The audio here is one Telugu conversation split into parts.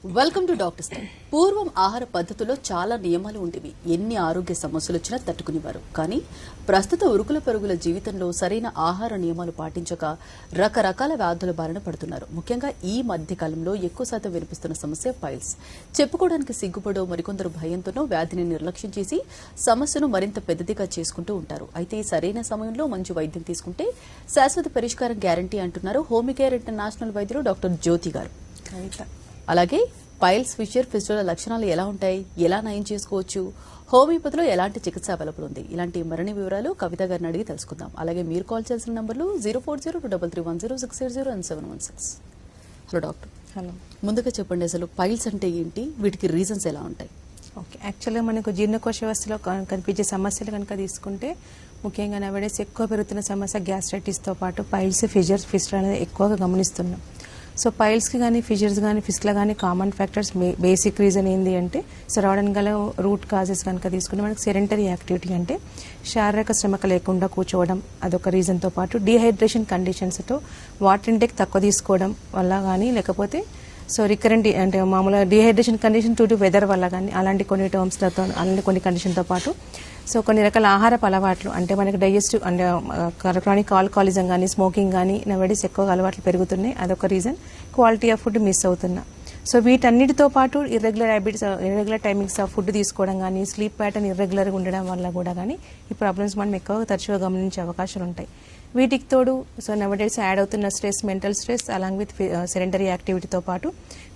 Welcome to doctor style. పూర్వం ఆహార పద్ధతుల్లో చాలా నియమాలు ఉండేవి. ఎన్ని ఆరోగ్య సమస్యలు వచ్చినా తట్టుకునేవారు. కానీ ప్రస్తుత ఉరుకుల పరుగుల జీవితంలో సరైన ఆహార నియమాలు పాటించక రకరకాల వ్యాధుల బారిన పడుతున్నారు. ముఖ్యంగా ఈ మధ్య కాలంలో ఎక్కువ శాతం వినిపిస్తున్న సమస్య పైల్స్. చెప్పుకోవడానికి సిగ్గుపడో మరికొందరు భయంతోనో వ్యాధిని నిర్లక్ష్యం చేసి సమస్యను మరింత పెద్దదిగా చేసుకుంటూ ఉంటారు. అయితే సరైన సమయంలో మంచి వైద్యం తీసుకుంటే శాశ్వత పరిష్కారం గ్యారంటీ అంటున్నారు హోమికేర్ ఇంటర్నేషనల్ వైద్యులు డాక్టర్ జ్యోతి గారు. అలాగే పైల్స్, ఫిషర్, ఫిస్టుల లక్షణాలు ఎలా ఉంటాయి, ఎలా నయం చేసుకోవచ్చు, హోమియోపతిలో ఎలాంటి చికిత్స అవైలబుల్ ఉంది, ఇలాంటి మరిన్ని వివరాలు కవిత గారిని అడిగి తెలుసుకుందాం. అలాగే మీరు కాల్ చేయాల్సిన నంబర్లు 04023310680 and 716. Hello doctor. హలో. ముందుగా చెప్పండి, అసలు పైల్స్ అంటే ఏంటి, వీటికి రీజన్స్ ఎలా ఉంటాయి? ఓకే, యాక్చువల్గా మనకు జీర్ణకోశ వ్యవస్థలో కనిపించే సమస్యలు కనుక తీసుకుంటే ముఖ్యంగా నవేడేస్ ఎక్కువ పెరుగుతున్న సమస్య గ్యాస్ట్రైటిస్తో పాటు పైల్స్, ఫిషర్స్, ఫిస్టులు అనేది ఎక్కువగా గమనిస్తున్నాం. సో పైల్స్కి కానీ ఫిషర్స్ కానీ ఫిస్టులు కానీ కామన్ ఫ్యాక్టర్స్ బేసిక్ రీజన్ ఏంటి అంటే సో రావడానికి గల రూట్ కాజెస్ కనుక తీసుకుంటే మనకి సెడెంటరీ యాక్టివిటీ అంటే శారీరక శ్రమక లేకుండా కూర్చోవడం అదొక రీజన్తో పాటు డీహైడ్రేషన్ కండిషన్స్తో వాటర్ ఇంటేక్ తక్కువ తీసుకోవడం వల్ల కానీ లేకపోతే సో రికరెంట్ అంటే మామూలుగా డీహైడ్రేషన్ కండిషన్ టు వెదర్ వల్ల కానీ అలాంటి కొన్ని టర్మ్స్లతో అలాంటి కొన్ని కండిషన్తో పాటు సో కొన్ని రకాల ఆహారపు అలవాట్లు అంటే మనకి డైజెస్టివ్ అంటే క్రానిక్ ఆల్కహాలిజం కానీ స్మోకింగ్ కానీ నవేడీస్ ఎక్కువగా అలవాట్లు పెరుగుతున్నాయి, అదొక reason. Quality of food miss అవుతున్నా. సో వీటన్నిటితో పాటు irregular habits, irregular timings of food తీసుకోవడం కానీ స్లీప్ ప్యాటర్న్ ఇర్రెగ్యులర్గా ఉండడం వల్ల కూడా కానీ ఈ ప్రాబ్లమ్స్ మనం ఎక్కువగా తరచుగా గమనించే అవకాశాలు ఉంటాయి. వీటికి తోడు సో నవడేస్ యాడ్ అవుతున్న stress, mental stress along with sedentary యాక్టివిటీతో పాటు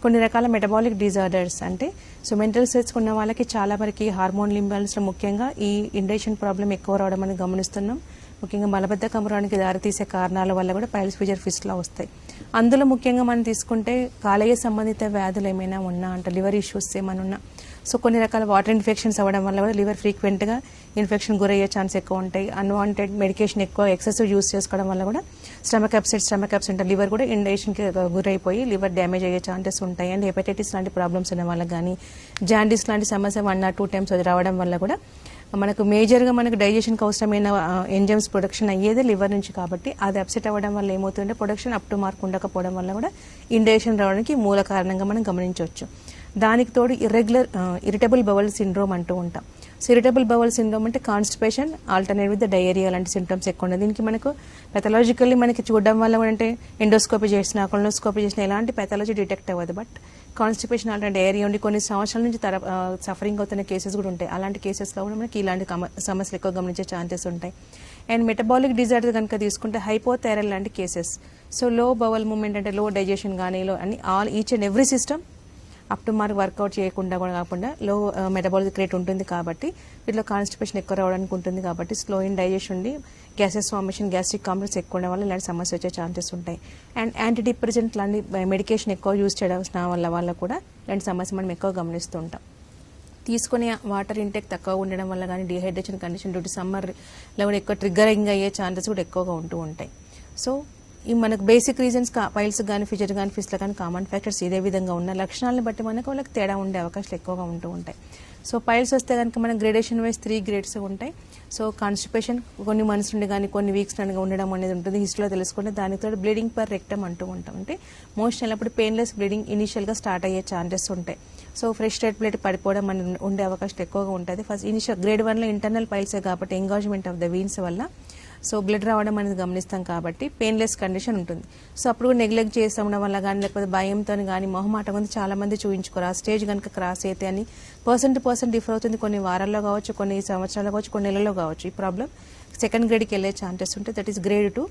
కొన్ని రకాల మెటబాలిక్ డిజార్డర్స్ అంటే సో మెంటల్ స్ట్రెస్ ఉన్న వాళ్ళకి చాలా వరకు హార్మోన్ ఇంబ్యాలెన్స్లో ముఖ్యంగా ఈ ఇండైజెషన్ ప్రాబ్లం ఎక్కువ రావడం అని గమనిస్తున్నాం. ముఖ్యంగా మలబద్ధకం రావడానికి దారితీసే కారణాల వల్ల కూడా పైల్స్, ఫిషర్, ఫిస్టులు వస్తాయి. అందులో ముఖ్యంగా మనం తీసుకుంటే కాలేయ సంబంధిత వ్యాధులు ఏమైనా ఉన్నా అంటే లివర్ ఇష్యూస్ ఏమైనా ఉన్నా సో కొన్ని రకాల వాటర్ ఇన్ఫెక్షన్స్ అవ్వడం వల్ల కూడా లివర్ ఫ్రీక్వెంట్గా ఇన్ఫెక్షన్ గురయ్యే ఛాన్స్ ఎక్కువ ఉంటాయి. అన్వాంటెడ్ మెడికేషన్ ఎక్కువ ఎక్సెసివ్ యూస్ చేసుకోవడం వల్ల కూడా స్టమక్ అప్సెట్ లివర్ కూడా ఇండైజెషన్కి గురైపోయి లివర్ డ్యామేజ్ అయ్యే ఛాన్సెస్ ఉంటాయి. అండ్ హెపటైటిస్ లాంటి ప్రాబ్లమ్స్ ఉన్న వాళ్ళకి కానీ జాండీస్ లాంటి సమస్య 1 or 2 times రావడం వల్ల కూడా మనకు మేజర్గా మనకు డైజెషన్కి అవసరమైన ఎంజైమ్స్ ప్రొడక్షన్ అయ్యేది లివర్ నుంచి కాబట్టి అది అప్సెట్ అవ్వడం వల్ల ఏమవుతుందంటే ప్రొడక్షన్ అప్ టు మార్క్ ఉండకపోవడం వల్ల కూడా ఇండైజెషన్ రావడానికి మూల కారణంగా మనం గమనించవచ్చు. దానికి తోడు ఇరిటబుల్ బవల్ సిండ్రోమ్ అంటూ ఉంటాం. సో ఇరిటబుల్ బవల్ సిండ్రోమ్ అంటే constipation alternate with the diarrhoea లాంటి సింటమ్స్ ఎక్కువ ఉన్నాయి. దీనికి మనకు పెథలాజికల్లీ మనకి చూడడం వల్ల కూడా అంటే ఎండోస్కోపీ చేసిన కొలనోస్కోపీ చేసిన ఎలాంటి పెథాలజీ డిటెక్ట్ అవ్వదు. బట్ కాన్స్టిపేషన్ ఆల్టర్నేట్ డయేరియా ఉండి కొన్ని సంవత్సరాల నుంచి సఫరింగ్ అవుతున్న కేసెస్ కూడా ఉంటాయి. అలాంటి కేసెస్లో కూడా మనకి ఇలాంటి సమస్యలు ఎక్కువ గమనించే ఛాన్సెస్ ఉంటాయి. అండ్ మెటబాలిక్ డిజార్డర్ కనుక తీసుకుంటే హైపోథైరాయిడ్ లాంటి cases so low bowel movement అంటే లో డైజెషన్ కానీ అని each and every system up to mark work out చేయకుండా కూడా కాకుండా లో మెటబాలిక్ రేట్ ఉంటుంది కాబట్టి వీటిలో కాన్స్టిపేషన్ ఎక్కువ రావడానికి ఉంటుంది కాబట్టి స్లో ఇన్ డైజెషన్ ఉండి గ్యాసెస్ ఫార్మేషన్, గ్యాస్ట్రిక్ కాంప్లెక్స్ ఎక్కువ ఉండడం వల్ల ఇలాంటి సమస్య వచ్చే ఛాన్సెస్ ఉంటాయి. అండ్ యాంటీ డిప్రెసెంట్ లాంటి మెడికేషన్ ఎక్కువ యూజ్ చేయడం వల్ల కూడా ఇలాంటి సమస్య మనం ఎక్కువ గమనిస్తూ ఉంటాం. తీసుకునే వాటర్ ఇంటేక్ తక్కువ ఉండడం వల్ల కానీ డీహైడ్రేషన్ కండిషన్ డ్యూటీ సమ్మర్లో కూడా ఎక్కువ ట్రిగ్గరింగ్ అయ్యే ఛాన్సెస్ కూడా ఎక్కువగా ఉంటూ ఉంటాయి. సో ఈ మనకు బేసిక్ రీజన్స్ పైల్స్ కానీ ఫిషర్ కానీ ఫిస్టులు కానీ కామన్ ఫ్యాక్టర్స్ ఇదే విధంగా ఉన్న లక్షణాలను బట్టి మనకు వాళ్ళకి తేడా ఉండే అవకాశాలు ఎక్కువగా ఉంటూ ఉంటాయి. సో పైల్స్ వస్తే కనుక మన గ్రేడేషన్ వైజ్ 3 grades ఉంటాయి. సో కాన్స్టిపేషన్ కొన్ని మంత్స్ నుండి కానీ కొన్ని వీక్స్ నుండి ఉండడం అనేది ఉంటుంది. హిస్టరీలో తెలుసుకుంటే దానితో బ్లీడింగ్ పర్ రెక్టమ్ అంటూ ఉంటాం. అంటే మోషన్ వెళ్ళినప్పుడు పెయిన్లెస్ బ్లీడింగ్ ఇనిషియల్గా స్టార్ట్ అయ్యే ఛాన్సెస్ ఉంటాయి. సో ఫ్రెష్ రెడ్ బ్లడ్ పడిపోవడం అనేది ఉండే అవకాశం ఎక్కువగా ఉంటుంది. ఫస్ట్ ఇనిషియల్ గ్రేడ్ 1లో ఇంటర్నల్ పైల్సే కాబట్టి ఎంగాజ్మెంట్ ఆఫ్ ద వీన్స్ వల్ల సో బ్లడ్ రావడం అనేది గమనిస్తాం కాబట్టి పెయిన్లెస్ కండిషన్ ఉంటుంది. సో అప్పుడు నెగ్లెక్ట్ చేస్తాం వల్ల కానీ లేకపోతే భయంతో కానీ మొహమాటం ఉంది చాలా మంది చూపించుకోరు. ఆ స్టేజ్ కనుక క్రాస్ అయితే అని పర్సన్ టు పర్సన్ డిఫర్ అవుతుంది. కొన్ని వారాల్లో కావచ్చు, కొన్ని సంవత్సరాల్లో కావచ్చు, కొన్ని నెలల్లో కావచ్చు. ఈ ప్రాబ్లం సెకండ్ గ్రేడ్కి వెళ్ళే ఛాన్సెస్ ఉంటాయి. That is grade 2.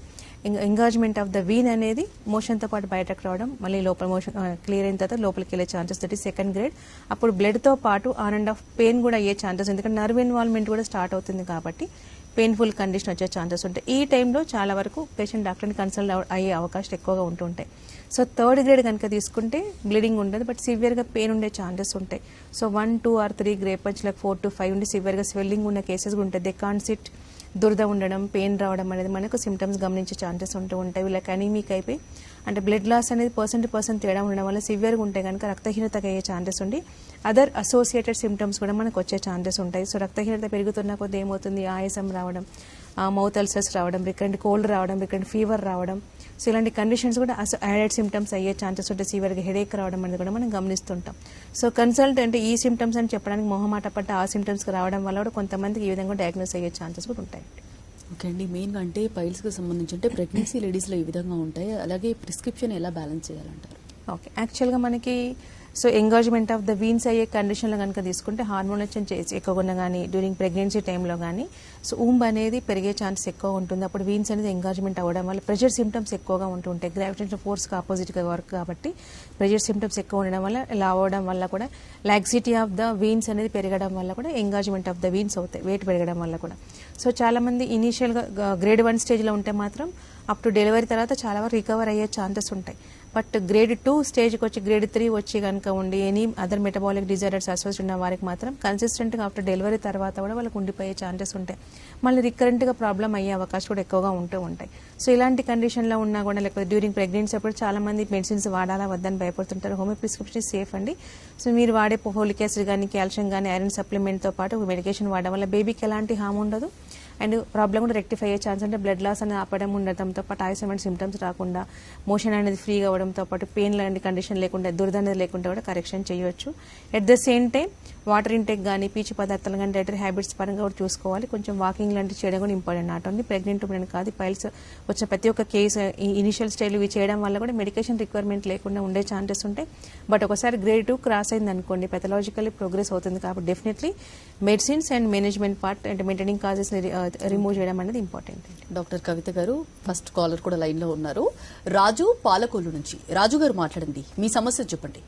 Engagement of the vein అనేది మోషన్తో పాటు బయటకు రావడం మళ్ళీ లోపల మోషన్ క్లియర్ అయిన తర్వాత లోపలికి వెళ్ళే chances, that is second grade. అప్పుడు బ్లడ్తో పాటు ఆన్ అండ్ ఆఫ్ పెయిన్ కూడా అయ్యే ఛాన్సెస్, ఎందుకంటే నర్వ్ ఇన్వాల్వ్మెంట్ కూడా స్టార్ట్ అవుతుంది కాబట్టి పెయిన్ఫుల్ కండిషన్ వచ్చే ఛాన్సెస్ ఉంటాయి. ఈ టైంలో చాలా వరకు పేషెంట్ డాక్టర్ని కన్సల్ట్ అయ్యే అవకాశాలు ఎక్కువగా ఉంటూ ఉంటాయి. సో థర్డ్ గ్రేడ్ కనుక తీసుకుంటే బ్లీడింగ్ ఉండదు, బట్ సివియర్గా పెయిన్ ఉండే ఛాన్సెస్ ఉంటాయి. So 1, 2 or 3 grape punch like 4 to 5 ఉండి సివియర్గా స్వెల్లింగ్ ఉన్న కేసెస్ కూడా ఉంటాయి. దే కాంట్ సిట్, దురద ఉండడం, పెయిన్ రావడం అనేది మనకు సిమ్టమ్స్ గమనించే ఛాన్సెస్ ఉంటూ ఉంటాయి. వీళ్ళకి అనీమిక్ అయిపోయి అంటే బ్లడ్ లాస్ అనేది పర్సన్ టు పర్సన్ తేడా ఉండడం వల్ల సివియర్గా ఉంటే కనుక రక్తహీనతగా అయ్యే ఛాన్సెస్ ఉండి అదర్ అసోసియేటెడ్ సిమ్టమ్స్ కూడా మనకు వచ్చే ఛాన్సెస్ ఉంటాయి. సో రక్తహీనత పెరుగుతున్న కొద్ది ఏమవుతుంది, ఆయాసం రావడం, మౌత్ అల్సర్స్ రావడం, రికరెంట్ కోల్డ్ రావడం, రికరెంట్ ఫీవర్ రావడం, సో ఇలాంటి కండిషన్స్ కూడా యాడెడ్ సిమ్టమ్స్ అయ్యే ఛాన్సెస్ ఉంటాయి. సివియర్గా హెడేక్ రావడం అనేది కూడా మనం గమనిస్తుంటాం. సో కన్సల్ట్ అంటే ఈ సిమ్టమ్స్ అని చెప్పడానికి మొహమాట పట్ట ఆ సిమ్టమ్స్కి రావడం వల్ల కూడా కొంతమందికి ఈ విధంగా డయాగ్నోస్ అయ్యే ఛాన్సెస్ కూడా ఉంటాయండి. ఓకే అండి, మెయిన్గా అంటే పైల్స్కి సంబంధించి అంటే ప్రెగ్నెన్సీ లేడీస్లో ఈ విధంగా ఉంటాయి, అలాగే ప్రిస్క్రిప్షన్ ఎలా బ్యాలెన్స్ చేయాలంటారు? ఓకే, యాక్చువల్గా మనకి so engagement of the veins అయ్యే కండిషన్లో కనుక తీసుకుంటే హార్మోన్ ఎక్కువగా ఉన్న కానీ డ్యూరింగ్ ప్రెగ్నెన్సీ టైంలో కానీ సో ఊంబ్ అనేది పెరిగే ఛాన్సెస్ ఎక్కువ ఉంటుంది. అప్పుడు వీన్స్ అనేది ఎంగాజ్మెంట్ అవ్వడం వల్ల ప్రెషర్ సిమ్టమ్స్ ఎక్కువగా ఉంటుంటాయి. గ్రావిటేషన్ ఫోర్స్కి ఆపోజిట్గా వర్క్ కాబట్టి ప్రెషర్ సిమ్టమ్స్ ఎక్కువ ఉండడం వల్ల ఇలా అవ్వడం వల్ల కూడా లాక్సిటీ ఆఫ్ ద వీన్స్ అనేది పెరగడం వల్ల కూడా ఎంగాజ్మెంట్ ఆఫ్ ద వీన్స్ అవుతాయి, వెయిట్ పెరగడం వల్ల కూడా. సో చాలామంది ఇనీషియల్గా గ్రేడ్ 1 స్టేజ్లో ఉంటే మాత్రం అప్ టు డెలివరీ తర్వాత చాలా వరకు రికవర్ అయ్యే ఛాన్సెస్ ఉంటాయి. బట్ గ్రేడ్ 2 స్టేజ్కి వచ్చి గ్రేడ్ 3 వచ్చి కనుక ఉండి any other metabolic disorders associate ఉన్న వారికి మాత్రం కన్సిస్టెంట్గా ఆఫ్టర్ డెలివరీ తర్వాత కూడా వాళ్ళకి ఉండిపోయే ఛాన్సెస్ ఉంటాయి. మళ్ళీ రికరెంట్గా ప్రాబ్లం అయ్యే అవకాశం కూడా ఎక్కువగా ఉంటూ ఉంటాయి. సో ఇలాంటి కండిషన్లో ఉన్నా కూడా లేకపోతే డ్యూరింగ్ ప్రెగ్నెన్సీ అప్పుడు చాలా మంది మెడిసిన్స్ వాడాలా వద్దని భయపడుతుంటారు. హోమియో ప్రిస్క్రిప్షన్ సేఫ్ అండి. సో మీరు వాడే ఫోలిక్ యాసిడ్ కానీ కాల్షియం కానీ ఐరన్ సప్లిమెంట్తో పాటు మెడికేషన్ వాడడం వల్ల బేబీకి ఎలాంటి హామ్ ఉండదు. అండ్ ప్రాబ్లం కూడా రెక్టిఫై అయ్యే ఛాన్స్ అంటే బ్లడ్ లాస్ అనేది ఆపడం ఉండటంతో పాటు ఆయాసమైన సిమ్టమ్స్ రాకుండా మోషన్ అనేది ఫ్రీగా అవ్వడంతో పాటు పెయిన్ లాంటి కండిషన్ లేకుండా దురద అనేది లేకుండా కూడా కరెక్షన్ చేయొచ్చు. At the same time water intake కానీ పీచు పదార్థాలు కానీ డైటరీ హ్యాబిట్స్ పరంగా కూడా చూసుకోవాలి. కొంచెం వాకింగ్ లాంటివి చేయడం కూడా important. Not only pregnant women కాదు, పైల్స్ వచ్చిన ప్రతి ఒక్క కేసు ఇనిషియల్ స్టేజ్ ఇవి చేయడం వల్ల కూడా మెడికేషన్ రిక్వైర్మెంట్ లేకుండా ఉండే ఛాన్సెస్ ఉంటాయి. బట్ ఒకసారి గ్రేడ్ 2 క్రాస్ అయింది అనుకోండి పెథలాజికల్లీ ప్రోగ్రెస్ అవుతుంది కాబట్టి definitely medicines and management part అంటే మెయింటైనింగ్ కాజెస్ రిమూవ్ చేయడం అనేది ఇంపార్టెంట్. డాక్టర్ కవిత గారు, ఫస్ట్ కాలర్ కూడా లైన్ లో ఉన్నారు. రాజు పాలకొల్లు నుంచి. రాజు గారు మాట్లాడండి, మీ సమస్య చెప్పండి.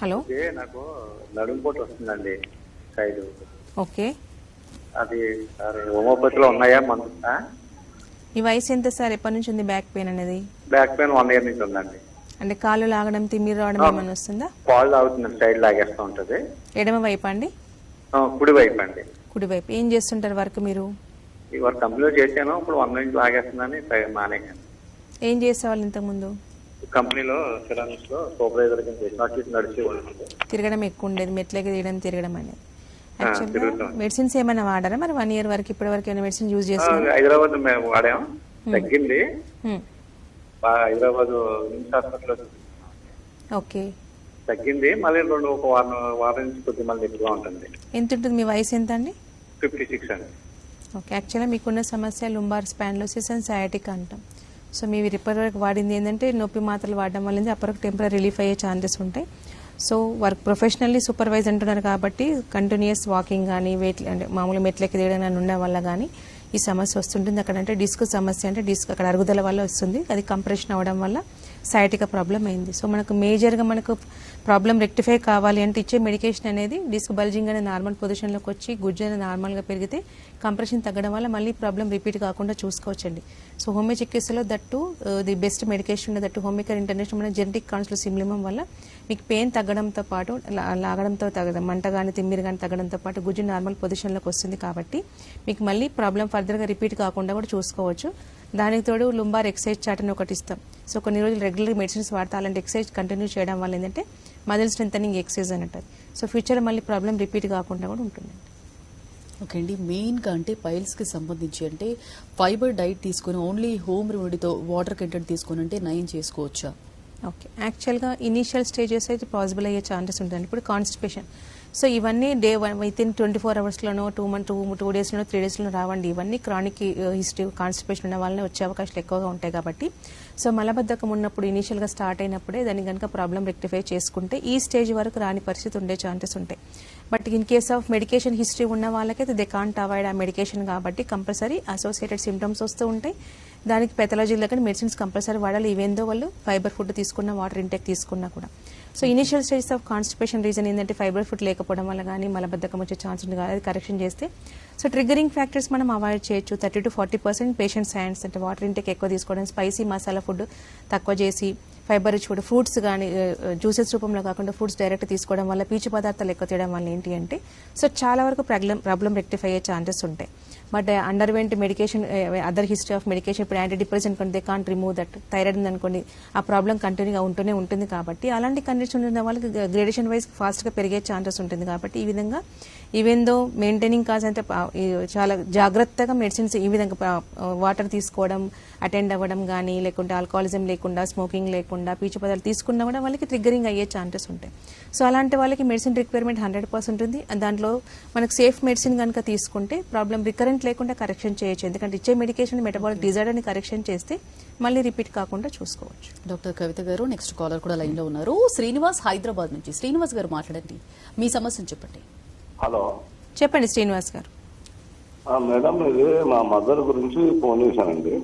హలో, నాకు నడుంపోటు వస్తుందండి సైడ్. ఓకే, అది సార్ హోమియోపతిలో ఉన్నాయా మందు? ఈ వయసు ఎంత సార్? ఎప్పటి నుంచి ఉంది బ్యాక్ పెయిన్ అనేది? బ్యాక్ పెయిన్ 1 year నుంచి ఉందండి. అంటే కాళ్ళు లాగడం తిమ్మిరి రావడం ఏమైనా వస్తుందా? పాలు తాగుతుంది, సైడ్ లాగేస్తూ ఉంటది. ఎడమ వైపు అండి? కుడి వైపు అండి. కుడి వైపు. ఏం చేస్తుంటారు వర్క్ మీరు? ఈ వర్క్ కంపెనీలో చేశాను, ఇప్పుడు 1 నుంచి లాగేస్తుందని మానేశాను. ఏం చేసేవాళ్ళు ఇంతకుముందు? కంపెనీలో సిరామిక్స్ లో సూపర్వైజర్ కింద చేసి నడిచి తిరగడం ఎక్కువ ఉండేది, మెట్లకి తీయడం తిరగడం అనేది. యాక్చువల్గా తిరుగుతాం. మెడిసిన్స్ ఏమైనా వాడారా మరి 1 year వరకు? ఇప్పటి వరకు ఏమైనా మెడిసిన్ యూజ్ చేస్తున్నారు? హైదరాబాద్ మేము వాడాము, తగ్గింది. హైదరాబాద్ నిమ్స్ హాస్పిటల్ ఓకే, తగ్గింది. మళ్ళీ ఒక వారం నుంచి కొద్దిగా మళ్ళీ ఎక్కువగా ఉంటుంది. ఎంత ఉంటుంది? మీ వయసు ఎంత అండి? 56 అండి. ఓకే, యాక్చువల్గా మీకున్న సమస్య లుంబార్ స్పాండిలోసిస్ అండ్ సయాటిక్ అంటాం. సో మీరు ఇప్పటి వరకు వాడింది ఏంటంటే నొప్పి మాత్రలు వాడడం వల్ల అప్పటికి టెంపరీ రిలీఫ్ అయ్యే ఛాన్సెస్ ఉంటాయి. సో వర్క్ ప్రొఫెషనల్లీ సూపర్వైజ్ అంటున్నారు కాబట్టి కంటిన్యూస్ వాకింగ్ కానీ వెయిట్ అంటే మామూలు మెట్లకి తీయడం కానీ ఉండడం వల్ల కానీ ఈ సమస్య వస్తుంటుంది. అక్కడ అంటే డిస్క్ సమస్య అంటే డిస్క్ అక్కడ అరుగుదల వల్ల వస్తుంది, అది కంప్రెషన్ అవ్వడం వల్ల సయాటికా ప్రాబ్లం అయింది. సో మనకు మేజర్గా మనకు ప్రాబ్లం రెక్టిఫై కావాలి అంటే ఇచ్చే మెడికేషన్ అనేది డిస్క్ బల్జింగ్ అనేది నార్మల్ పొజిషన్లోకి వచ్చి గుజ్జు అనేది నార్మల్గా పెరిగితే కంప్రెషన్ తగ్గడం వల్ల మళ్ళీ ప్రాబ్లం రిపీట్ కాకుండా చూసుకోవచ్చండి. సో హోమియో చికిత్సలో that the best medication that Homeocare international మన జెనెటిక్ కౌన్సిల్ సిమ్లిమం వల్ల మీకు పెయిన్ తగ్గడంతో పాటు లాగడంతో తగ్గడం మంట కానీ తిమ్మిరి కానీ తగ్గడంతో పాటు గుజ్జు నార్మల్ పొజిషన్లోకి వస్తుంది కాబట్టి మీకు మళ్ళీ ప్రాబ్లం ఫర్దర్గా రిపీట్ కాకుండా కూడా చూసుకోవచ్చు. దానికి తోడు లుంబార్ ఎక్సైజ్ చార్ట్ అని ఒకటి ఇస్తాం. సో కొన్ని రోజులు రెగ్యులర్ మెడిసిన్స్ వాడతా అలాంటి ఎక్సైజ్ కంటిన్యూ చేయడం వల్ల ఏంటంటే మజిల్ స్ట్రెంథనింగ్ ఎక్సైజ్ అని ఉంటుంది. సో ఫ్యూచర్ మళ్ళీ ప్రాబ్లం రిపీట్ కాకుండా కూడా ఉంటుంది. ఓకే అండి, మెయిన్గా అంటే పైల్స్కి సంబంధించి అంటే ఫైబర్ డైట్ తీసుకుని ఓన్లీ హోమ్ రెమెడీతో వాటర్ కంటెంట్ తీసుకుని అంటే నయం చేసుకోవచ్చా? ఓకే, యాక్చువల్గా ఇనీషియల్ స్టేజెస్ అయితే పాసిబుల్ అయ్యే ఛాన్సెస్ ఉంటుంది. ఇప్పుడు కాన్స్టిపేషన్, సో ఇవన్నీ డే 1 వితిన్ 24 hours-లోనో 2 days-లోనో 3 days-లోనో రావండి. ఇవన్నీ క్రానిక్ హిస్టరీ కాన్స్టిపేషన్ ఉన్న వాళ్ళనే వచ్చే అవకాశాలు ఎక్కువగా ఉంటాయి కాబట్టి సో మలబద్ధకం ఉన్నప్పుడు ఇనీషియల్గా స్టార్ట్ అయినప్పుడే దాన్ని కనుక ప్రాబ్లం రెక్టిఫై చేసుకుంటే ఈ స్టేజ్ వరకు రాని పరిస్థితి ఉండే ఛాన్సెస్ ఉంటాయి. But in case of medication history ఉన్న వాళ్ళకైతే దే కాంట్ అవాయిడ్ ఆ మెడికేషన్ కాబట్టి కంపల్సరీ అసోసియేటెడ్ సిమ్టమ్స్ వస్తూ ఉంటాయి. దానికి పెథలాజీలో కానీ మెడిసిన్స్ కంపల్సరీ వాడాలి, ఈవెన్ దో వాళ్ళు ఫైబర్ ఫుడ్ తీసుకున్న వాటర్ ఇంటేక్ తీసుకున్నా కూడా. So initial stages of constipation reason ఏంటంటే ఫైబర్ ఫుడ్ లేకపోవడం వల్ల కానీ మలబద్ధకం వచ్చే ఛాన్స్ ఉంది, అది కరెక్షన్ చేస్తే సో ట్రిగరింగ్ ఫ్యాక్టర్స్ మనం అవాయిడ్ చేయొచ్చు. 30 to 40% పేషెంట్స్ హ్యాండ్స్ అంటే వాటర్ ఇంటేక్ ఎక్కువ తీసుకోవడం, స్పైసీ మసాలా ఫుడ్ తక్కువ చేసి ఫైబర్ రిచ్ ఫుడ్ ఫ్రూట్స్ కానీ జ్యూసెస్ రూపంలో కాకుండా ఫ్రూట్స్ డైరెక్ట్ తీసుకోవడం వల్ల పీచు పదార్థాలు ఎక్కువ తీయడం వల్ల ఏంటి అంటే సో చాలా వరకు ప్రాబ్లం రెక్టిఫై అయ్యే ఛాన్సెస్ ఉంటాయి. But underwent medication other history of medication ఇప్పుడు anti depressant they can't remove that thyroid ఉందనుకోండి ఆ ప్రాబ్లం కంటిన్యూగా ఉంటూనే ఉంటుంది. కాబట్టి అలాంటి కండిషన్ ఉన్న వాళ్ళకి గ్రేడేషన్ వైజ్ ఫాస్ట్గా పెరిగే ఛాన్సెస్ ఉంటుంది. కాబట్టి ఈ విధంగా ఈవెన్ దో మెయింటైనింగ్ కాజ్ అంటే చాలా జాగ్రత్తగా మెడిసిన్స్ ఈ విధంగా వాటర్ తీసుకోవడం అటెండ్ అవ్వడం కానీ లేకుంటే ఆల్కహాలిజం లేకుండా స్మోకింగ్ లేకుండా పీచు పదార్థాలు తీసుకున్నా కూడా వాళ్ళకి ట్రిగ్గరింగ్ అయ్యే ఛాన్సెస్ ఉంటాయి. సో అలాంటి వాళ్ళకి మెడిసిన్ రిక్వైర్మెంట్ 100% ఉంటుంది. దాంట్లో మనకు సేఫ్ మెడిసిన్ కనుక తీసుకుంటే ప్రాబ్లం రికరెంట్ లేకుండా కరెక్షన్ చేయొచ్చు. ఎందుకంటే ఇచ్చే మెడికేషన్ మెటబాలిక్ డిజార్డర్ని కరెక్షన్ చేస్తే మళ్ళీ రిపీట్ కాకుండా చూసుకోవచ్చు. డాక్టర్ కవిత గారు నెక్స్ట్ కాలర్ కూడా లైన్ లో ఉన్నారు. శ్రీనివాస్ హైదరాబాద్ నుంచి. శ్రీనివాస్ గారు మాట్లాడండి, మీ సమస్యను చెప్పండి. హలో చెప్పండి శ్రీనివాస్ గారు. మేడం, ఇది మా మదర్ గురించి ఫోన్ చేశానండి.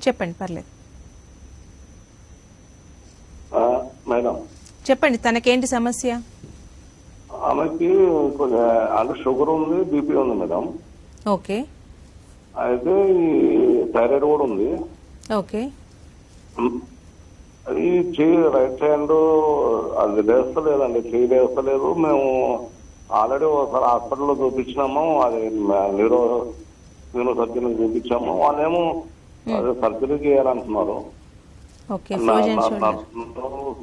చెప్పండి, పర్లేదు. మేడం, చెప్పండి, తనకేంటి సమస్య? ఆమెకి కొంచెం అంటే షుగర్ ఉంది, బీపీ ఉంది మేడం. ఓకే అయితే ఈ థైరాయిడ్ కూడా ఉంది. ఓకే ఈ చెయ్యి రైట్ హ్యాండ్ అది లేస్తలేదండి, చెయ్యి లేస్తలేదు. మేము ఆల్రెడీ ఒకసారి హాస్పిటల్లో చూపించినాము, అది న్యూరో సర్జరీ చూపించాము. వాళ్ళేమో అది సర్జరీ చేయాలంటున్నారు. Okay frozen shoulder.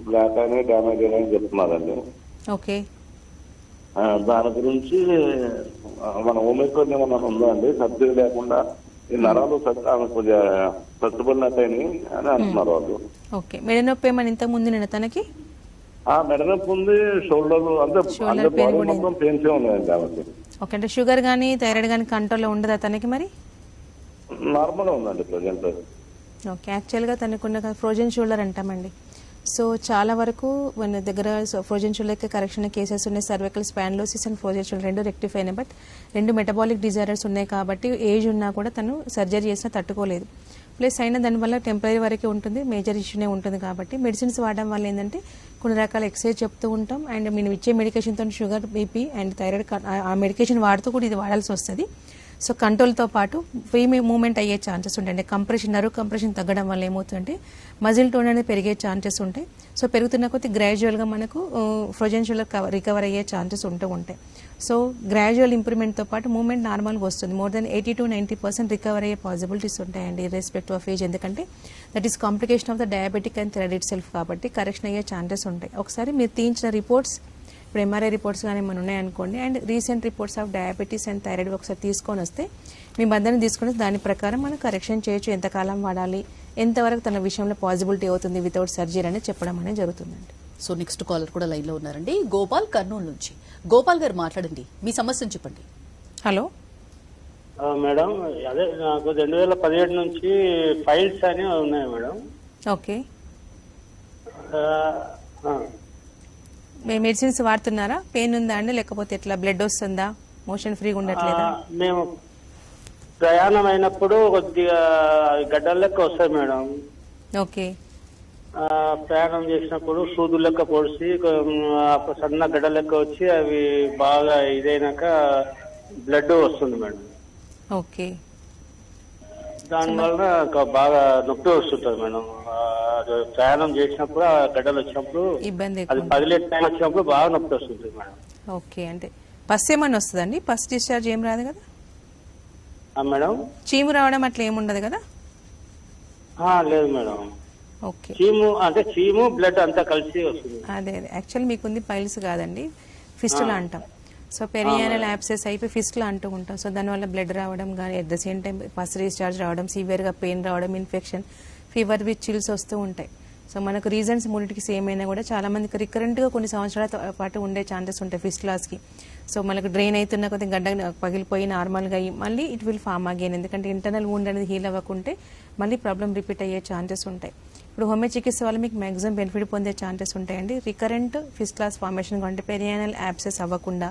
బ్లాక్ అయినా డ్యామేజ్ అయినా చెప్తున్నారండి. ఓకే దాని గురించి మన హోమియోపతి ఏమన్నా ఉందా అండి? సర్జరీ లేకుండా ఈ నరాలు కొద్దిగా చచ్చుబడినట్టయినాయి అని అంటున్నారు వాళ్ళు. ఓకే మెడ నొప్పి ఏమైనా ఇంతకు ముందు నేను తనకి మెడ నొప్పి ఉంది, షోల్డర్ అంటే బాడీ మొత్తం పెయిన్స్ ఉన్నాయండి కాబట్టి. ఓకే అంటే షుగర్ కానీ థైరాయిడ్ కానీ కంట్రోల్లో ఉండదా తనకి? మరి నార్మల్ ఉందండి ప్రజెంట్. ఓకే యాక్చువల్గా తనకున్న ఫ్రోజన్ షోల్డర్ అంటామండి. సో చాలా వరకు మన దగ్గర ఫ్రోజన్ షోల్డర్కి కరెక్షన్ కేసెస్ ఉన్నాయి. Cervical spondylosis and frozen shoulder రెండు రెక్టిఫై అయినాయి. బట్ రెండు మెటబాలిక్ డిజార్డర్స్ ఉన్నాయి కాబట్టి ఏజ్ ఉన్నా కూడా తను సర్జరీ చేసినా తట్టుకోలేదు. ప్లస్ అయినా దానివల్ల టెంపరీ వరకే ఉంటుంది, మేజర్ ఇష్యూనే ఉంటుంది. కాబట్టి మెడిసిన్స్ వాడడం వల్ల ఏంటంటే కొన్ని రకాల ఎక్సర్సైజ్ చెప్తూ ఉంటాం. అండ్ మేము ఇచ్చే మెడికేషన్తో షుగర్, బీపీ అండ్ థైరాయిడ్ ఆ మెడికేషన్ వాడుతూ కూడా ఇది వాడాల్సి వస్తుంది. సో కంట్రోల్తో పాటు ఫ్రీ మూవ్మెంట్ అయ్యే ఛాన్సెస్ ఉంటాయి. అంటే కంప్రెషన్, నర్వ్ కంప్రెషన్ తగ్గడం వల్ల ఏమవుతుందంటే మజిల్ టోన్ అనేది పెరిగే ఛాన్సెస్ ఉంటాయి. సో పెరుగుతున్న కొద్దీ గ్రాడ్యువల్గా మనకు ఫ్రోజన్ షోల్డర్ రికవర్ అయ్యే ఛాన్సెస్ ఉంటూ ఉంటాయి. సో గ్రాడ్యువల్ ఇంప్రూవ్మెంట్తో పాటు మూవ్మెంట్ నార్మల్గా వస్తుంది. మోర్ దెన్ 80 to 90% రికవర్ అయ్యే పాసిబిలిటీస్ ఉంటాయండి ఇర్రెస్పెక్టివ్ ఆఫ్ ఏజ్. ఎందుకంటే that is complication of the diabetic and thyroid it self. కాబట్టి కరెక్షన్ అయ్యే ఛాన్సెస్ ఉంటాయి. ఒకసారి మీరు తీయించిన రిపోర్ట్స్, ఇప్పుడు ఎంఆర్ఐ రిపోర్ట్స్ కానీ ఏమైనా ఉన్నాయనుకోండి, and recent reports of diabetes and thyroid ఒకసారి తీసుకొని వస్తే మీ మద్దతుని తీసుకుని దాని ప్రకారం మనం కరెక్షన్ చేయొచ్చు. ఎంతకాలం వాడాలి, ఎంతవరకు తన విషయంలో పాసిబిలిటీ అవుతుంది వితౌట్ సర్జరీ అనేది చెప్పడం అనేది జరుగుతుందండి. సో నెక్స్ట్ కాలర్ కూడా లైన్ లో ఉన్నారండి. గోపాల్ కర్నూలు నుంచి. గోపాల్ గారు మాట్లాడండి, మీ సమస్యను చెప్పండి. హలో మేడం, అదే నాకు 2017 నుంచి ఫైల్స్ అని ఉన్నాయి మేడం. ఓకే మెడిసిన్స్ వాడుతున్నారా? పెయిన్ ఉందా అండి, లేకపోతే ఎట్లా బ్లడ్ వస్తుందా, మోషన్ ఫ్రీగా ఉండట్లేదా? మేము ప్రయాణం అయినప్పుడు కొద్దిగా గడ్డల లెక్క వస్తాయి మేడం. ఓకే ప్రయాణం చేసినప్పుడు సూదు లెక్క పొడిచి సన్న గడ్డ లెక్క వచ్చి అవి బాగా ఇదైనాక బ్లడ్ వస్తుంది మేడం. ఓకే దానివల్ల బాగా నొప్పి వస్తుంటది మేడం. ప్రయాణం చేసినప్పుడు ఆ గడ్డలు వచ్చినప్పుడు ఇబ్బంది, అది 10 లీటర్ వచ్చినప్పుడు బాగా నొప్పి వస్తుంది మేడం. ఓకే అంటే పస్ ఏమన్నా వస్తుందండి? పస్ డిశ్చార్జ్ ఏం రాదు కదా మేడం? చీము రావడం అట్లా ఏముండదు కదా? లేదు మేడం. ఓకే చీము బ్లడ్ అంతా కలిసి వస్తుంది. అదే యాక్చువల్ మీకుంది పైల్స్ కాదండి, ఫిస్టులా అంటాం. సో పెరియానల్ యాబ్సెస్ అయిపోయి ఫిస్టులా అంటూ ఉంటాం. సో దానివల్ల బ్లడ్ రావడం కానీ at the same time pus discharge రావడం, సివియర్గా పెయిన్ రావడం, ఇన్ఫెక్షన్, ఫీవర్ విత్ చిల్స్ వస్తూ ఉంటాయి. సో మనకు రీజన్స్ మూడింటికి సేమ్ అయినా కూడా చాలా మందికి రికరెంట్గా కొన్ని సంవత్సరాల పాటు ఉండే ఛాన్సెస్ ఉంటాయి ఫిస్టులాస్కి. సో మనకు డ్రైన్ అవుతున్న కొద్ది గడ్డ పగిలిపోయి నార్మల్గా అయ్యి మళ్ళీ ఇట్ విల్ ఫామ్ అగైన్. ఎందుకంటే ఇంటర్నల్ వూండ్ అనేది హీల్ అవ్వకుంటే మళ్ళీ ప్రాబ్లం రిపీట్ అయ్యే ఛాన్సెస్ ఉంటాయి. ఇప్పుడు హోమియో చికిత్స వల్ల మీకు మ్యాక్సిమం బెనిఫిట్ పొందే ఛాన్సెస్ ఉంటాయండి. రికరెంట్ ఫిస్టులాస్ ఫార్మేషన్ అంటే పెరియానల్ యాబ్సెస్ అవ్వకుండా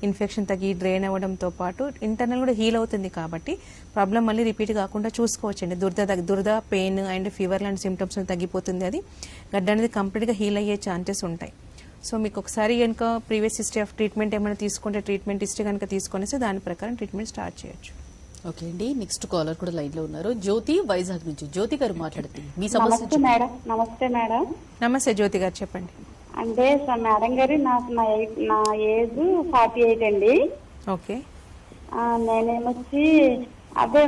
ఇన్ఫెక్షన్ తగ్గి డ్రైన్ అవ్వడంతో పాటు ఇంటర్నల్ కూడా హీల్ అవుతుంది. కాబట్టి ప్రాబ్లం మళ్ళీ రిపీట్ కాకుండా చూసుకోవచ్చండి. దురద, పెయిన్ అండ్ ఫీవర్ లాంటి సిమ్టమ్స్ తగ్గిపోతుంది. అది గడ్డ అనేది కంప్లీట్గా హీల్ అయ్యే ఛాన్సెస్ ఉంటాయి. సో మీకు ఒకసారి కనుక ప్రీవియస్ హిస్టరీ ఆఫ్ ట్రీట్మెంట్ ఏమైనా తీసుకుంటే ట్రీట్మెంట్ హిస్టరీ కనుక తీసుకొనేసి దాని ప్రకారం ట్రీట్మెంట్ స్టార్ట్ చేయొచ్చు. ఓకే అండి, నెక్స్ట్ కాలర్ కూడా లైన్ లో ఉన్నారు. జ్యోతి వైజాగ్ నుంచి. జ్యోతి గారు మాట్లాడితే మీ సమస్య నమస్తే మేడం. నమస్తే మేడం. నమస్తే జ్యోతి గారు, చెప్పండి. అంటే మేడం గారు నాకు నా ఏజ్ 48 అండి. ఓకే. నేనేమొచ్చి అదే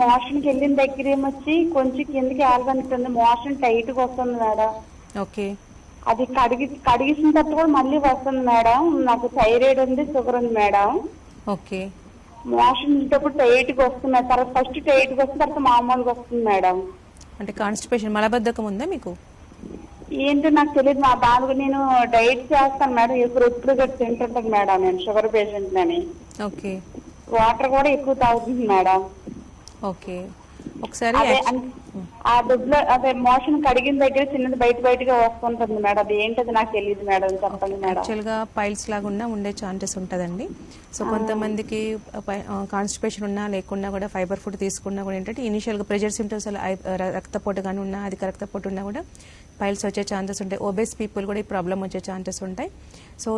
మోషన్కి వెళ్ళిన దగ్గర ఏమొచ్చి కొంచెం కిందకి ఆలగనిస్తుంది, మోషన్ టైట్ గా వస్తుంది మేడం. ఓకే. అది కడిగిసిన తర్వాత కూడా మళ్ళీ వస్తుంది మేడం. నాకు థైరాయిడ్ ఉంది, షుగర్ ఉంది మేడం. ఓకే. మోషన్ వెళ్ళేటప్పుడు టైట్ గా వస్తుంది, తర్వాత ఫస్ట్ టైట్ గా వస్తుంది, తర్వాత మామూలుగా వస్తుంది మేడం. అంటే కాన్స్టిపేషన్, మలబద్ధకం ఉందా మీకు? ఏంటో నాకు తెలియదు. మా బాబుకు నేను డైట్ చేస్తాను మేడం, ఎప్పుడు తింటుంటాను మేడం. నేను షుగర్ పేషెంట్ అని. ఓకే. వాటర్ కూడా ఎక్కువ తాగుతుంది మేడం. ఓకే. ఒకసారి ఆ దుడ్లో అదే మోషన్ కడిగిన దగ్గర చిన్నది బయటగా వస్తుంటుంది మేడం. అది ఏంటది నాకు తెలియదు మేడం, చెప్పండి మేడం. యాక్చువల్ గా పైల్స్ లాగా ఉండే ఛాన్సెస్ ఉంటదండి. సో కొంతమందికి కాన్స్టిపేషన్ ఉన్నా లేకున్నా కూడా ఫైబర్ ఫుడ్ తీసుకున్నా కూడా ఏంటంటే ఇనిషియల్ గా ప్రెషర్ సింటమ్స్, రక్తపోటు కానీ ఉన్నా, అధిక రక్తపోటు ఉన్నా కూడా పైల్స్ వచ్చే ఛాన్సెస్ ఉంటాయి. ఒబేస్ పీపుల్ కూడా ఈ ప్రాబ్లం వచ్చే ఛాన్సెస్ ఉంటాయి. సో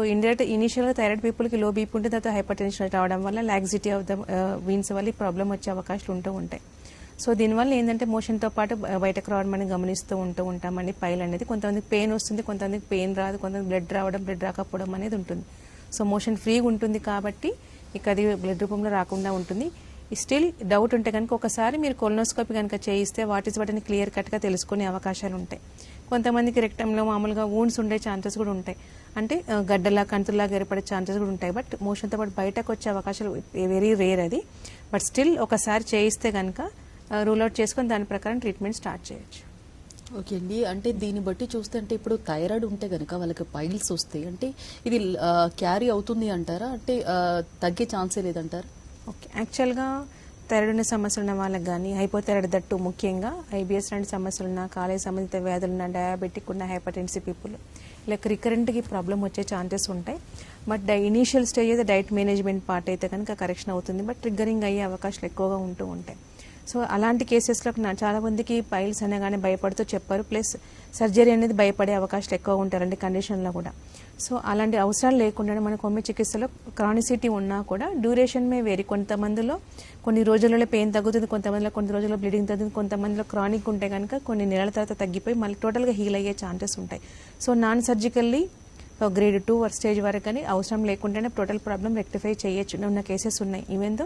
ఇనిషియల్ గా థైరాయిడ్ పీపుల్ కి లో బీపీ ఉంటే తర్వాత హైపర్ టెన్షన్ రావడం వల్ల లాక్సిటీ ఆఫ్ ద వీన్స్ వల్ల ఈ ప్రాబ్లం వచ్చే అవకాశాలు ఉంటూ ఉంటాయి. సో దీనివల్ల ఏంటంటే మోషన్తో పాటు బయటకు రావడం మనం గమనిస్తూ ఉంటామండి. పైల్ అనేది కొంతమందికి పెయిన్ వస్తుంది, కొంతమందికి పెయిన్ రాదు, కొంతమంది బ్లడ్ రావడం, బ్లడ్ రాకపోవడం అనేది ఉంటుంది. సో మోషన్ ఫ్రీగా ఉంటుంది కాబట్టి ఇక అది బ్లడ్ రూపంలో రాకుండా ఉంటుంది. స్టిల్ డౌట్ ఉంటే కనుక ఒకసారి మీరు కొలనోస్కోపీ కనుక చేయిస్తే వాటిని క్లియర్ కట్గా తెలుసుకునే అవకాశాలు ఉంటాయి. కొంతమందికి రెక్టంలో మామూలుగా వూండ్స్ ఉండే ఛాన్సెస్ కూడా ఉంటాయి, అంటే గడ్డలా కంతుల్లాగా ఏర్పడే ఛాన్సెస్ కూడా ఉంటాయి. బట్ మోషన్తో పాటు బయటకు వచ్చే అవకాశాలు వెరీ రేర్ అది. బట్ స్టిల్ ఒకసారి చేయిస్తే కనుక రూల్ అవుట్ చేసుకొని దాని ప్రకారం ట్రీట్మెంట్ స్టార్ట్ చేయొచ్చు. ఓకే అండి, అంటే దీన్ని బట్టి చూస్తే అంటే ఇప్పుడు థైరాయిడ్ ఉంటే కనుక వాళ్ళకి పైల్స్ వస్తాయి అంటే ఇది క్యారీ అవుతుంది అంటారా, అంటే తగ్గే ఛాన్సే లేదంటారా? ఓకే. యాక్చువల్గా థైరాయిడ్ ఉన్న సమస్యలు ఉన్న వాళ్ళకి కానీ, హైపోథైరాయిడ్ దట్టు ముఖ్యంగా ఐబిఎస్ లాంటి సమస్యలు ఉన్న, కాలేయ సంబంధిత వ్యాధులున్న, డయాబెటిక్ ఉన్న, హైపర్టెన్సివ్ పీపుల్ ఇలా రికరెంట్గా ప్రాబ్లం వచ్చే ఛాన్సెస్ ఉంటాయి. బట్ ఇనీషియల్ స్టేజ్ అయితే డైట్ మేనేజ్మెంట్ పార్ట్ అయితే కనుక కరెక్షన్ అవుతుంది. బట్ ట్రిగ్గరింగ్ అయ్యే అవకాశాలు ఎక్కువగా ఉంటూ ఉంటాయి. సో అలాంటి కేసెస్లో చాలా మందికి పైల్స్ అనగానే భయపడుతూ చెప్పారు, ప్లస్ సర్జరీ అనేది భయపడే అవకాశాలు ఎక్కువ ఉంటారండి కండిషన్లో కూడా. సో అలాంటి అవసరాలు లేకుండా మనకు హోమియో చికిత్సలో క్రానిసిటీ ఉన్నా కూడా డ్యూరేషన్ మే వేరి. కొంతమందిలో కొన్ని రోజులలో పెయిన్ తగ్గుతుంది, కొంతమందిలో కొన్ని రోజుల్లో బ్లీడింగ్ తగ్గుతుంది, కొంతమందిలో క్రానిక్ ఉంటే కనుక కొన్ని నెలల తర్వాత తగ్గిపోయి మళ్ళీ టోటల్గా హీల్ అయ్యే ఛాన్సెస్ ఉంటాయి. So non surgically grade 2 stage వరకు కానీ అవసరం లేకుండానే టోటల్ ప్రాబ్లం రెక్టిఫై చేయొచ్చు ఉన్న కేసెస్ ఉన్నాయి. Even though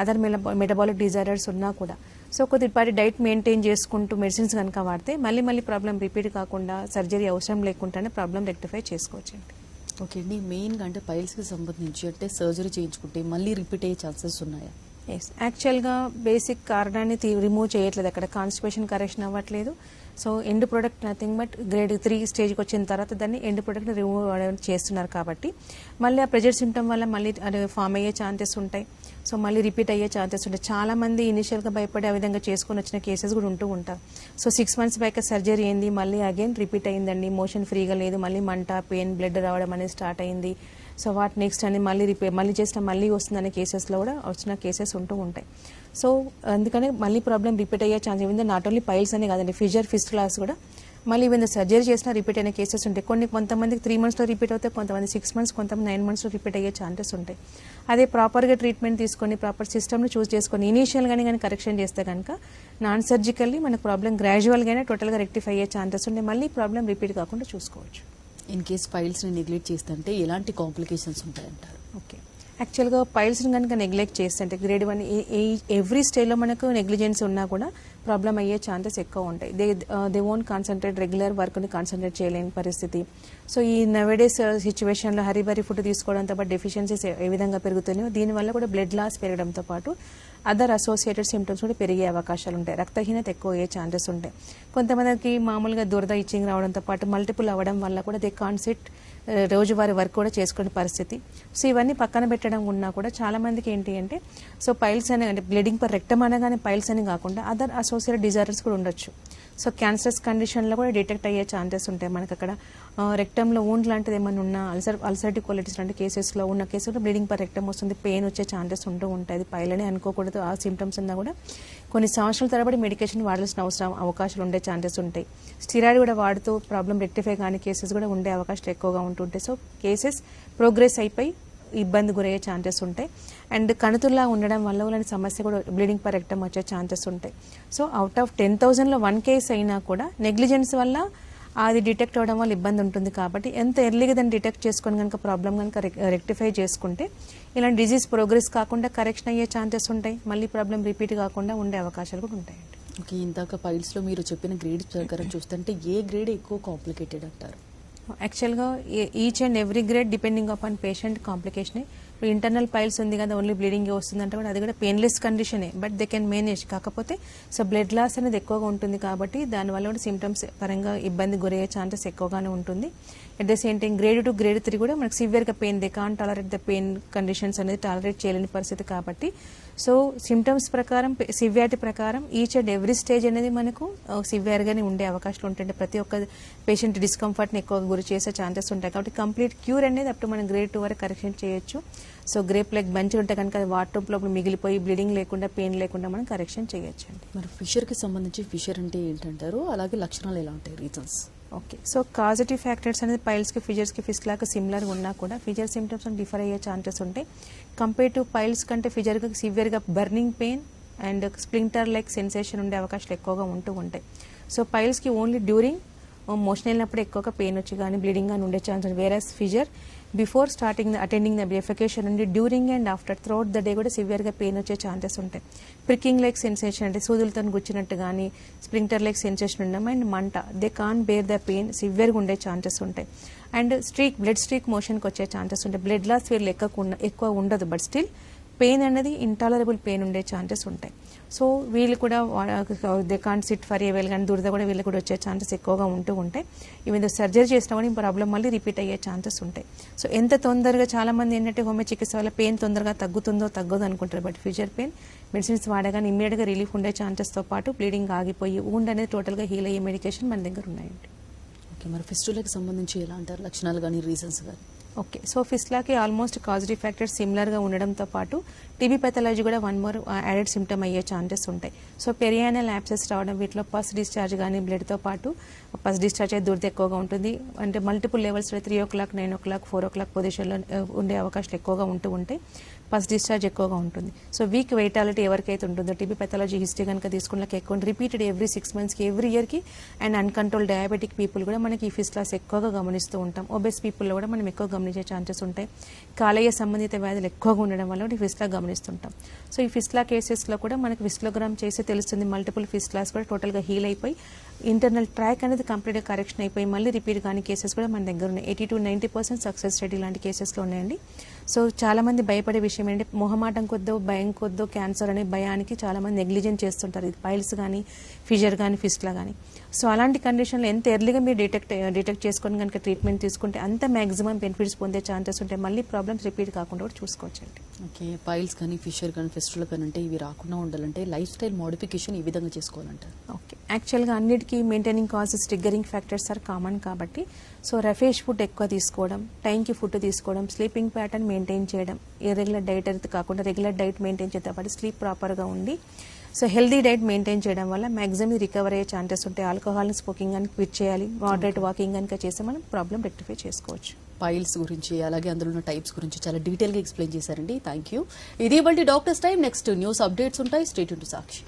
other metabolic disorders ఉన్నా కూడా. సో కొద్దిపాటి డైట్ మెయింటైన్ చేసుకుంటూ మెడిసిన్స్ కనుక వాడితే మళ్ళీ ప్రాబ్లం రిపీట్ కాకుండా సర్జరీ అవసరం లేకుండానే ప్రాబ్లం రెక్టిఫై చేసుకోవచ్చండి. ఓకే అండి, మెయిన్గా అంటే పైల్స్కి సంబంధించి అంటే సర్జరీ చేయించుకుంటే మళ్ళీ రిపీట్ అయ్యే ఛాన్సెస్ ఉన్నాయా? ఎస్, యాక్చువల్గా బేసిక్ కారణాన్ని రిమూవ్ చేయట్లేదు, అక్కడ కాన్స్టిపేషన్ కరెక్షన్ అవ్వట్లేదు. So end product nothing but grade 3 స్టేజ్కి వచ్చిన తర్వాత దాన్ని ఎండ్ ప్రొడక్ట్ని రిమూవ్ చేస్తున్నారు కాబట్టి మళ్ళీ ఆ ప్రెజర్ సిమ్టమ్ వల్ల మళ్ళీ ఫామ్ అయ్యే ఛాన్సెస్ ఉంటాయి. సో మళ్ళీ రిపీట్ అయ్యే ఛాన్సెస్ ఉంటాయి. చాలా మంది ఇనిషియల్గా భయపడి ఆ విధంగా చేసుకొని వచ్చిన కేసెస్ కూడా ఉంటూ ఉంటారు. సో 6 months బ్యాక్ సర్జరీ అయింది, మళ్ళీ అగైన్ రిపీట్ అయిందండి, మోషన్ ఫ్రీగా లేదు, మళ్ళీ మంట, పెయిన్, బ్లడ్ రావడం అనేది స్టార్ట్ అయింది. సో వాట్ నెక్స్ట్ అని మళ్ళీ చేసిన మళ్ళీ వస్తుందనే కేసెస్లో కూడా వచ్చిన కేసెస్ ఉంటూ ఉంటాయి. సో అందుకనే మళ్ళీ ప్రాబ్లం రిపీట్ అయ్యే chance even not only piles అనే కాదండి, ఫిషర్ ఫిస్టులాస్ కూడా మళ్ళీ ఈవెన్ సర్జరీ చేసినా రిపీట్ అయిన కేసెస్ ఉంటాయి. కొంతమందికి 3 monthsలో రిపీట్ అవుతాయి, కొంతమంది 6 months, కొంతమంది 9 monthsలో రిపీట్ అయ్యే ఛాన్సెస్ ఉంటాయి. అదే ప్రాపర్గా ట్రీట్మెంట్ తీసుకొని ప్రాపర్ సిస్టమ్ని చూస్ చేసుకొని ఇనీషియల్గానే కానీ కరెక్షన్ చేస్తే కనుక నాన్ సర్జికల్లీ మనకు ప్రాబ్లం గ్రాడ్యువల్గానే టోటల్గా రెక్టిఫై అయ్యే ఛాన్సెస్ ఉంటాయి. మళ్ళీ ప్రాబ్లం రిపీట్ కాకుండా చూసుకోవచ్చు. ఇన్ కేస్ పైల్స్ని నెగ్లెక్ట్ చేస్తుంటే ఎలాంటి కాంప్లికేషన్స్ ఉంటాయంటారు? ఓకే, యాక్చువల్గా పైల్స్ని కనుక నెగ్లెక్ట్ చేస్తుంటే గ్రేడ్ 1 ఎవ్రీ స్టేజ్లో మనకు నెగ్లిజెన్స్ ఉన్నా కూడా ప్రాబ్లం అయ్యే ఛాన్సెస్ ఎక్కువ ఉంటాయి. దే వోంట్ కాన్సన్ట్రేట్, రెగ్యులర్ వర్క్ని కాన్సన్ట్రేట్ చేయలేని పరిస్థితి. సో ఈ నవేడేస్ సిచ్యువేషన్లో హరీబరీ ఫుడ్ తీసుకోవడంతో పాటు డెఫిషియన్సీస్ ఏ విధంగా పెరుగుతున్నాయో దీనివల్ల కూడా బ్లడ్ లాస్ పెరగడంతో పాటు అదర్ అసోసియేటెడ్ సిమ్టమ్స్ కూడా పెరిగే అవకాశాలు ఉంటాయి. రక్తహీనత ఎక్కువ అయ్యే ఛాన్సెస్ ఉంటాయి. కొంతమందికి మామూలుగా దురద ఇచ్చింగ్ రావడంతో పాటు మల్టిపుల్ అవ్వడం వల్ల కూడా దే కాన్సెప్ట్ రోజువారీ వర్క్ కూడా చేసుకునే పరిస్థితి. సో ఇవన్నీ పక్కన పెట్టడం ఉన్నా కూడా చాలా మందికి ఏంటి అంటే సో పైల్స్ అనే అంటే బ్లీడింగ్ పర్ రెక్టమ్ అనగానే పైల్స్ అని కాకుండా అదర్ అసోసియేటెడ్ డిజార్డర్స్ కూడా ఉండొచ్చు. సో క్యాన్సర్స్ కండిషన్లో కూడా డిటెక్ట్ అయ్యే ఛాన్సెస్ ఉంటాయి. మనకు అక్కడ రెక్టంలో వూండ్ లాంటిది ఏమైనా ఉన్నా అల్సర్టివ్ కొలైటిస్ లాంటి కేసెస్లో ఉన్న కేసులో బ్లీడింగ్ పర్ రెక్టమ్ వస్తుంది, పెయిన్ వచ్చే ఛాన్సెస్ ఉంటూ ఉంటాయి. అది పైలనే అనుకోకూడదు. ఆ సిమ్టమ్స్ ఉన్నా కూడా కొన్ని సంవత్సరాల తరబడి మెడికేషన్ వాడాల్సిన అవకాశాలు ఉండే ఛాన్సెస్ ఉంటాయి. స్టిరాయిడ్ కూడా వాడుతూ ప్రాబ్లం రెక్టిఫై కాని కేసెస్ కూడా ఉండే అవకాశాలు ఎక్కువగా ఉంటుంటాయి. సో కేసెస్ ప్రోగ్రెస్ అయిపోయి ఇబ్బంది గురయ్యే ఛాన్సెస్ ఉంటాయి. అండ్ కణుతుల్లా ఉండడం వల్ల ఇలాంటి సమస్య కూడా బ్లీడింగ్ పర్ రెక్టమ్ వచ్చే ఛాన్సెస్ ఉంటాయి. సో అవుట్ ఆఫ్ 10,000లో 1 కేసు అయినా కూడా నెగ్లిజెన్స్ వల్ల అది డిటెక్ట్ అవ్వడం వల్ల ఇబ్బంది ఉంటుంది. కాబట్టి ఎంత ఎర్లీగా దాన్ని డిటెక్ట్ చేసుకొని కనుక ప్రాబ్లం కనుక రెక్టిఫై చేసుకుంటే ఇలాంటి డిజీజ్ ప్రోగ్రెస్ కాకుండా కరెక్షన్ అయ్యే ఛాన్సెస్ ఉంటాయి. మళ్ళీ ప్రాబ్లం రిపీట్ కాకుండా ఉండే అవకాశాలు కూడా ఉంటాయండి. ఓకే, ఇందాక పైల్స్లో మీరు చెప్పిన గ్రేడ్ ప్రకారం చూస్తుంటే ఏ గ్రేడ్ ఎక్కువ కాంప్లికేటెడ్ అంటారు? యాక్చువల్గా each and every grade depending upon patient కాంప్లికేషనే. ఇప్పుడు ఇంటర్నల్ పైల్స్ ఉంది కదా, ఓన్లీ బ్లీడింగ్ వస్తుందంటే కూడా అది కూడా పెయిన్లెస్ కండిషనే, బట్ దే కెన్ మేనేజ్. కాకపోతే సో బ్లడ్ లాస్ అనేది ఎక్కువగా ఉంటుంది కాబట్టి దానివల్ల కూడా సిమ్టమ్స్ పరంగా ఇబ్బంది గురయ్యే ఛాన్సెస్ ఎక్కువగానే ఉంటుంది. At the same time grade 2 grade 3 కూడా మనకి సివియర్గా pain, they can tolerate the pain conditions అనేది టాలరేట్ చేయలేని పరిస్థితి కాబట్టి సో సిమ్టమ్స్ ప్రకారం సివియారిటీ ప్రకారం ఈచ్ అండ్ ఎవ్రీ స్టేజ్ అనేది మనకు సివియర్గానే ఉండే అవకాశాలు ఉంటాయి. ప్రతి ఒక్క పేషెంట్ డిస్కంఫర్ట్ని ఎక్కువగా గురి చేసే ఛాన్సెస్ ఉంటాయి. కాబట్టి కంప్లీట్ క్యూర్ అనేది అప్పుడు మనం గ్రేడ్ 2 వరకు కరెక్షన్ చేయొచ్చు. సో గ్రేప్ లైక్ బంచ్ ఉంటే కనుక అది వాటర్ లోపల మిగిలిపోయి బ్లీడింగ్ లేకుండా పెయిన్ లేకుండా మనం కరెక్షన్ చేయొచ్చు అండి. మరి ఫిషర్కి సంబంధించి ఫిషర్ అంటే ఏంటంటారు, అలాగే లక్షణాలు ఎలా ఉంటాయి, reasons? Okay, so causative factors అనేది పైల్స్కి ఫిజర్స్కి ఫిస్లాగా సిమిలర్గా ఉన్నా కూడా ఫిజర్ సిమ్టమ్స్ డిఫర్ అయ్యే ఛాన్సెస్ ఉంటాయి. కంపేర్ టు పైల్స్ కంటే ఫిజర్గా సివియర్గా burning pain and splinter like sensation ఉండే అవకాశాలు ఎక్కువగా ఉంటూ ఉంటాయి. సో పైల్స్కి ఓన్లీ డ్యూరింగ్ మోషన్ వెళ్ళినప్పుడు ఎక్కువగా పెయిన్ వచ్చి కానీ బ్లీడింగ్ కానీ ఉండే chances, whereas fissure before starting attending the defecation నుండి during and after throughout the day కూడా సివియర్గా పెయిన్ వచ్చే ఛాన్సెస్ ఉంటాయి. ప్రికింగ్ లైక్ సెన్సేషన్ అంటే సూదులతో గుచ్చినట్టు కానీ స్ప్లింటర్ లైక్ సెన్సేషన్ ఉండడం అండ్ మంట, they can bear the pain, సివియర్గా ఉండే ఛాన్సెస్ ఉంటాయి. అండ్ బ్లడ్ స్ట్రీక్ మోషన్కి వచ్చే ఛాన్సెస్ ఉంటాయి. బ్లడ్ లాస్ వీళ్ళు ఎక్కువ ఉండదు, బట్ స్టిల్ పెయిన్ అనేది ఇంటాలరబుల్ పెయిన్ ఉండే ఛాన్సెస్ ఉంటాయి. సో వీళ్ళు కూడా they can't sit for a while కానీ దురద కూడా వీళ్ళు కూడా వచ్చే ఛాన్సెస్ ఎక్కువగా ఉంటూ ఉంటాయి. ఈవెన్ సర్జరీ చేసినా కూడా ఈ ప్రాబ్లం మళ్ళీ రిపీట్ అయ్యే ఛాన్సెస్ ఉంటాయి. సో ఎంత తొందరగా చాలా మంది ఏంటంటే హోమియో చికిత్స వల్ల పెయిన్ తొందరగా తగ్గుతుందో తగ్గదో అనుకుంటారు, బట్ ఫిజర్ పెయిన్ మెడిసిన్స్ వాడగానే ఇమ్మీడియట్గా రిలీఫ్ ఉండే ఛాన్సెస్తో పాటు బ్లీడింగ్ ఆగిపోయి ఊండ్ అనేది టోటల్గా హీల్ అయ్యే మెడికేషన్ మన దగ్గర ఉన్నాయండి. ఓకే, మరి ఫిస్టులకు సంబంధించి ఎలా అంటారు, లక్షణాలు కానీ రీజన్స్ కానీ? ఓకే, సో ఫిస్లాకి ఆల్మోస్ట్ కాజిటివ్ ఫ్యాక్టర్స్ సిమిలర్గా ఉండడంతో పాటు టీబీ పెథాలజీ కూడా 1 more యాడెడ్ సిమ్టమ్ అయ్యే ఛాన్సెస్ ఉంటాయి. సో పెరియానల్ యాబ్సెస్ రావడం, వీటిలో పస్ డిశ్చార్జ్ కానీ బ్లడ్తో పాటు పస్ డిశ్చార్జ్ అయితే దురద ఎక్కువగా ఉంటుంది. అంటే multiple levels 3 o'clock, 9 o'clock, 4 o'clock పొజిషన్లో ఉండే అవకాశాలు ఎక్కువగా ఉంటూ ఉంటాయి. పస్ డిశ్చార్జ్ ఎక్కువగా ఉంటుంది. సో వీక్ వెయిటాలిటీ ఎవరికైతే ఉంటుందో టీబీ పెథాలజీ హిస్టరీ కనుక తీసుకున్నకి ఎక్కువ రిపీటెడ్ ఎవ్రీ 6 monthsకి ఎవ్రీ ఇయర్కి అండ్ అన్కంట్రోల్ డయాబెటిక్ పీపుల్ కూడా మనకి ఈ ఫిస్లాస్ ఎక్కువగా గమనిస్తూ ఉంటాం. ఒబెస్ పీపుల్లో కూడా మనం ఎక్కువ గమనించే ఛాన్సెస్ ఉంటాయి. కాలేయ సంబంధిత వ్యాధులు ఎక్కువగా ఉండడం వల్ల ఈ ఫిస్లా గమనిస్తుంటాం. సో ఈ ఫిస్లా కేసెస్లో కూడా మనకి ఫిస్లోగ్రామ్ చేసి తెలుస్తుంది. మల్టిపుల్ ఫిస్లాస్ కూడా టోటల్గా హీల్ అయిపోయి ఇంటర్నల్ ట్రాక్ అనేది కంప్లీట్గా కరెక్షన్ అయిపోయి మళ్ళీ రిపీట్ కాని కేసెస్ కూడా మన దగ్గర ఉన్నాయి. 80 to 90% సక్సెస్ రేట్ ఇలాంటి కేసెస్లో ఉన్నాయండి. సో చాలామంది భయపడే విషయం ఏంటంటే మొహమాటం కొద్దో భయం కొద్దో క్యాన్సర్ అనే భయానికి చాలామంది నెగ్లిజెంట్ చేస్తుంటారు. ఇది పైల్స్ కానీ ఫిజర్ కానీ ఫిస్లా కానీ. సో అలాంటి కండిషన్లో ఎంత ఎర్లీగా మీరు డిటెక్ట్ చేసుకొని కనుక ట్రీట్మెంట్ తీసుకుంటే అంత మ్యాక్సిమం బెనిఫిట్స్ పొందే ఛాన్సెస్ ఉంటాయి. మళ్ళీ ప్రాబ్లమ్స్ రిపీట్ కాకుండా కూడా చూసుకోవచ్చండి. ఓకే, పైల్స్ కానీ ఫిషర్ కానీ ఫిస్టులు కానీ అంటే ఇవి రాకుండా ఉండాలంటే లైఫ్ స్టైల్ మోడిఫికేషన్ ఈ విధంగా చేసుకోవాలంటారు? ఓకే, యాక్చువల్గా అన్నిటికీ maintaining causes triggering factors are common కాబట్టి సో రఫేష్ ఫుడ్ ఎక్కువ తీసుకోవడం, టైంకి ఫుడ్ తీసుకోవడం, స్లీపింగ్ ప్యాటర్న్ మెయింటైన్ చేయడం, ఇర్రెగ్యులర్ డైట్ అయితే కాకుండా రెగ్యులర్ డైట్ మెయింటైన్ చేయడం పాటు స్లీప్ ప్రాపర్గా ఉండి సో హెల్దీ డైట్ మెయింటైన్ చేయడం వల్ల మ్యాక్సిమం రికవర్ అయ్యే ఛాన్సెస్ ఉంటాయి. ఆల్కహాల్ని స్మోకింగ్ అని క్విట్ చేయాలి. మోడరేట్ వాకింగ్ కనుక చేస్తే మనం ప్రాబ్లం రెక్టిఫై చేసుకోవచ్చు. పైల్స్ గురించి అలాగే అందులో ఉన్న టైప్స్ గురించి చాలా డీటెయిల్గా ఎక్స్ప్లెయిన్ చేశారండి. Thank you. ఇది ఇవాల్టి doctors time. Next news updates ఉంటాయి. Stay tune to Sakshi.